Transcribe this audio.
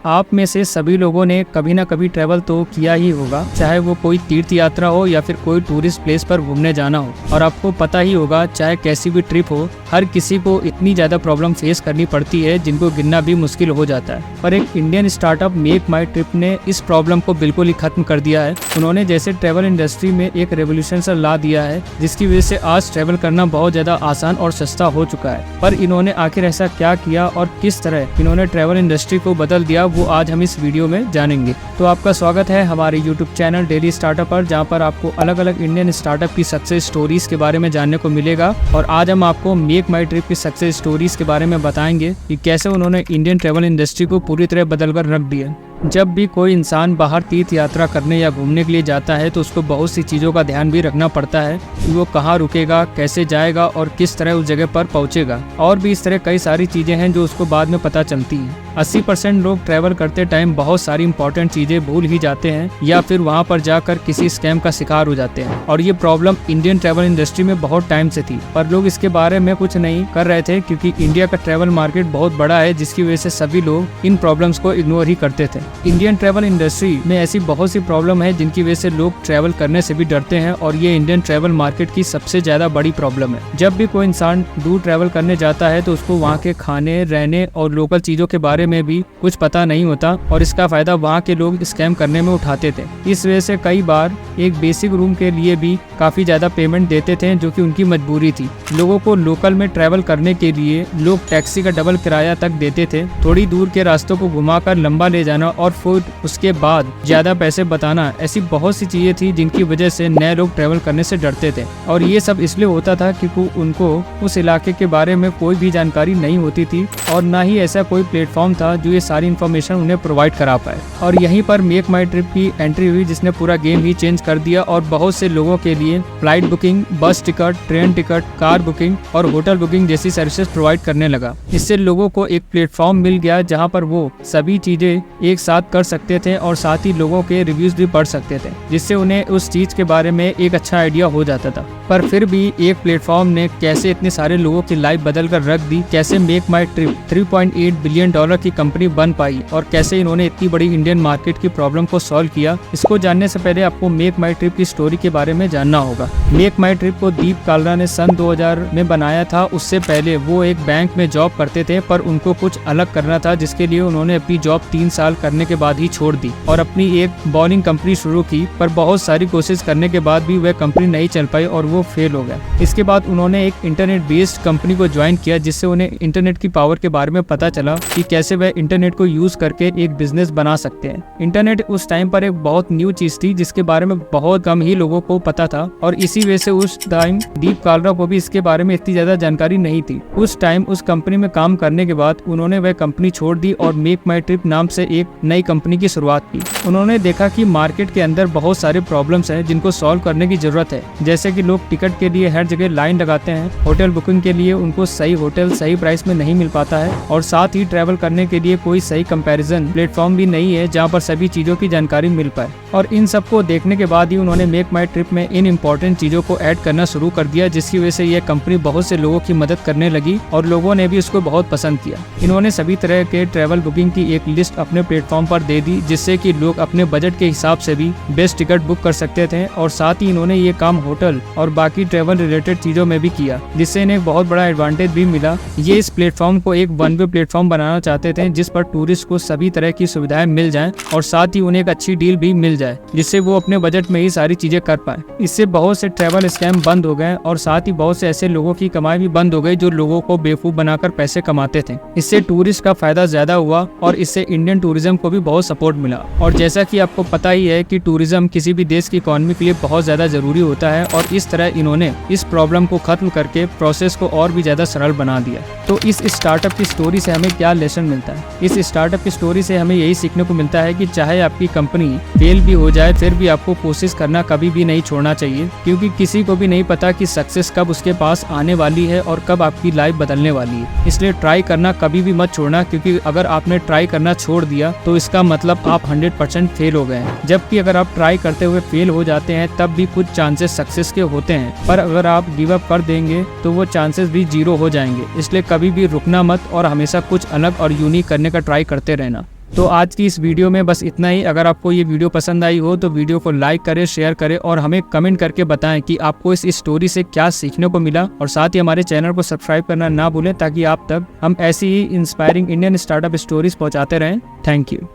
आप में से सभी लोगों ने कभी ना कभी ट्रैवल तो किया ही होगा, चाहे वो कोई तीर्थ यात्रा हो या फिर कोई टूरिस्ट प्लेस पर घूमने जाना हो। और आपको पता ही होगा, चाहे कैसी भी ट्रिप हो, हर किसी को इतनी ज्यादा प्रॉब्लम फेस करनी पड़ती है जिनको गिनना भी मुश्किल हो जाता है। पर एक इंडियन स्टार्टअप मेक माई ट्रिप ने इस प्रॉब्लम को बिल्कुल ही खत्म कर दिया है। उन्होंने जैसे ट्रैवल इंडस्ट्री में एक रेवोल्यूशन सा ला दिया है, जिसकी वजह से आज ट्रैवल करना बहुत ज्यादा आसान और सस्ता हो चुका है। पर इन्होंने आखिर ऐसा क्या किया और किस तरह इन्होंने ट्रैवल इंडस्ट्री को बदल दिया, वो आज हम इस वीडियो में जानेंगे। तो आपका स्वागत है हमारे यूट्यूब चैनल डेली स्टार्टअप पर, जहां पर आपको अलग अलग इंडियन स्टार्टअप की सक्सेस स्टोरीज के बारे में जानने को मिलेगा। और आज हम आपको मेक माई ट्रिप की सक्सेस स्टोरीज के बारे में बताएंगे कि कैसे उन्होंने इंडियन ट्रैवल इंडस्ट्री को पूरी तरह बदल कर रख दिया। जब भी कोई इंसान बाहर तीर्थ यात्रा करने या घूमने के लिए जाता है तो उसको बहुत सी चीज़ों का ध्यान भी रखना पड़ता है कि वो कहाँ रुकेगा, कैसे जाएगा और किस तरह उस जगह पर पहुँचेगा। और भी इस तरह कई सारी चीज़ें हैं जो उसको बाद में पता चलती हैं। 80% लोग ट्रैवल करते टाइम बहुत सारी इंपॉर्टेंट चीज़ें भूल ही जाते हैं या फिर वहाँ पर जाकर किसी स्कैम का शिकार हो जाते हैं। और ये प्रॉब्लम इंडियन ट्रैवल इंडस्ट्री में बहुत टाइम से थी, पर लोग इसके बारे में कुछ नहीं कर रहे थे क्योंकि इंडिया का ट्रैवल मार्केट बहुत बड़ा है, जिसकी वजह से सभी लोग इन प्रॉब्लम्स को इग्नोर ही करते थे। इंडियन ट्रैवल इंडस्ट्री में ऐसी बहुत सी प्रॉब्लम है जिनकी वजह से लोग ट्रैवल करने से भी डरते हैं, और ये इंडियन ट्रैवल मार्केट की सबसे ज्यादा बड़ी प्रॉब्लम है। जब भी कोई इंसान दूर ट्रैवल करने जाता है तो उसको वहाँ के खाने, रहने और लोकल चीजों के बारे में भी कुछ पता नहीं होता, और इसका फायदा वहाँ के लोग स्कैम करने में उठाते थे। इस वजह से कई बार एक बेसिक रूम के लिए भी काफी ज्यादा पेमेंट देते थे, जो कि उनकी मजबूरी थी। लोगों को लोकल में ट्रैवल करने के लिए लोग टैक्सी का डबल किराया तक देते थे। थोड़ी दूर के रास्तों को घुमाकर लंबा ले जाना और फिर उसके बाद ज्यादा पैसे बताना, ऐसी बहुत सी चीजें थी जिनकी वजह से नए लोग ट्रैवल करने से डरते थे। और ये सब इसलिए होता था क्योंकि उनको उस इलाके के बारे में कोई भी जानकारी नहीं होती थी, और ना ही ऐसा कोई प्लेटफॉर्म था जो ये सारी इन्फॉर्मेशन उन्हें प्रोवाइड करा पाए। और यहीं पर मेक माई ट्रिप की एंट्री हुई, जिसने पूरा गेम ही चेंज कर दिया और बहुत से लोगों के लिए फ्लाइट बुकिंग, बस ticket, train ticket, car booking और होटल बुकिंग जैसी सर्विसेज प्रोवाइड करने लगा। इससे लोगों को एक प्लेटफॉर्म मिल गया जहां पर वो सभी चीजें एक साथ कर सकते थे और साथ ही लोगों के रिव्यूज भी पढ़ सकते थे, जिससे उन्हें उस चीज के बारे में एक अच्छा आइडिया हो जाता था। पर फिर भी एक प्लेटफॉर्म ने कैसे इतने सारे लोगों की लाइफ बदल कर रख दी, कैसे मेक माई ट्रिप $3.8 बिलियन की कंपनी बन पाई और कैसे इन्होंने इतनी बड़ी इंडियन मार्केट की प्रॉब्लम को सॉल्व किया, इसको जानने से पहले आपको मेक माई ट्रिप की स्टोरी के बारे में जानना होगा। मेक माई ट्रिप को दीप कालरा ने सन 2000 में बनाया था। उससे पहले वो एक बैंक में जॉब करते थे, पर उनको कुछ अलग करना था, जिसके लिए उन्होंने अपनी जॉब 3 साल करने के बाद ही छोड़ दी और अपनी एक बॉलिंग कंपनी शुरू की। पर बहुत सारी कोशिश करने के बाद भी वह कंपनी नहीं चल पाई और वो फेल हो गया। इसके बाद उन्होंने एक इंटरनेट बेस्ड कंपनी को ज्वाइन किया, जिससे उन्हें इंटरनेट की पावर के बारे में पता चला कि कैसे वह इंटरनेट को यूज करके एक बिजनेस बना सकते हैं। इंटरनेट उस टाइम पर एक बहुत न्यू चीज थी, जिसके बारे में बहुत कम ही लोगों को पता था, और इसी वजह से उस टाइम दीप कालरा को भी इसके बारे में इतनी ज्यादा जानकारी नहीं थी। उस टाइम उस कंपनी में काम करने के बाद उन्होंने वह कंपनी छोड़ दी और मेक माई ट्रिप नाम से एक नई कंपनी की शुरुआत की। उन्होंने देखा कि मार्केट के अंदर बहुत सारे प्रॉब्लम्स हैं जिनको सॉल्व करने की जरूरत है, जैसे कि लोग टिकट के लिए हर जगह लाइन लगाते हैं, होटल बुकिंग के लिए उनको सही होटल सही प्राइस में नहीं मिल पाता है, और साथ ही ट्रैवल करने के लिए कोई सही कंपैरिजन प्लेटफॉर्म भी नहीं है जहां पर सभी चीजों की जानकारी मिल पाए। और इन सब को देखने के बाद ही उन्होंने मेक माई ट्रिप में इन इम्पोर्टेंट चीजों को ऐड करना शुरू कर दिया, जिसकी वजह से यह कंपनी बहुत से लोगों की मदद करने लगी और लोगों ने भी उसको बहुत पसंद किया। इन्होंने सभी तरह के ट्रैवल बुकिंग की एक लिस्ट अपने प्लेटफॉर्म पर दे दी, जिससे कि लोग अपने बजट के हिसाब से भी बेस्ट टिकट बुक कर सकते थे। और साथ ही इन्होंने ये काम होटल और बाकी ट्रैवल रिलेटेड चीजों में भी किया, जिससे इन्हें बहुत बड़ा एडवांटेज भी मिला। ये इस प्लेटफॉर्म को एक वन वे प्लेटफॉर्म बनाना चाहते थे, जिस पर टूरिस्ट को सभी तरह की सुविधाएं मिल जाएं और साथ ही उन्हें एक अच्छी डील भी मिल जाए, जिससे वो अपने बजट में ही सारी चीजें कर पाए। इससे बहुत से ट्रैवल स्कैम बंद हो गए और साथ ही बहुत से ऐसे लोगों की कमाई भी बंद हो गई जो लोगों को बेवकूफ बनाकर पैसे कमाते थे। इससे टूरिस्ट का फायदा ज्यादा हुआ और इससे इंडियन टूरिज्म को भी बहुत सपोर्ट मिला। और जैसा कि आपको पता ही है कि टूरिज्म किसी भी देश की इकोनॉमी के लिए बहुत ज्यादा जरूरी होता है, और इस तरह इन्होंने इस प्रॉब्लम को खत्म करके प्रोसेस को और भी ज्यादा सरल बना दिया। तो इस स्टार्टअप की स्टोरी से हमें क्या लेसन मिलता है? इस स्टार्टअप की स्टोरी से हमें यही सीखने को मिलता है कि चाहे आपकी कंपनी फेल भी हो जाए, फिर भी आपको कोशिश करना कभी भी नहीं छोड़ना चाहिए, क्योंकि किसी को भी नहीं पता कि सक्सेस कब उसके पास आने वाली है और कब आपकी लाइफ बदलने वाली है। इसलिए ट्राई करना कभी भी मत छोड़ना, क्योंकि अगर आपने ट्राई करना छोड़ दिया तो इसका मतलब आप 100% फेल हो गए हैं। जबकि अगर आप ट्राई करते हुए फेल हो जाते हैं तब भी कुछ चांसेस सक्सेस के होते हैं, पर अगर आप गिव अप कर देंगे तो वो चांसेस भी 0 हो जाएंगे। इसलिए कभी भी रुकना मत और हमेशा कुछ अलग और यूनिक करने का ट्राई करते रहना। तो आज की इस वीडियो में बस इतना ही। अगर आपको ये वीडियो पसंद आई हो तो वीडियो को लाइक करें, शेयर करें और हमें कमेंट करके बताएं कि आपको इस स्टोरी से क्या सीखने को मिला। और साथ ही हमारे चैनल को सब्सक्राइब करना ना भूलें ताकि आप तक हम ऐसी ही इंस्पायरिंग इंडियन स्टार्टअप स्टोरीज पहुंचाते रहें। Thank you.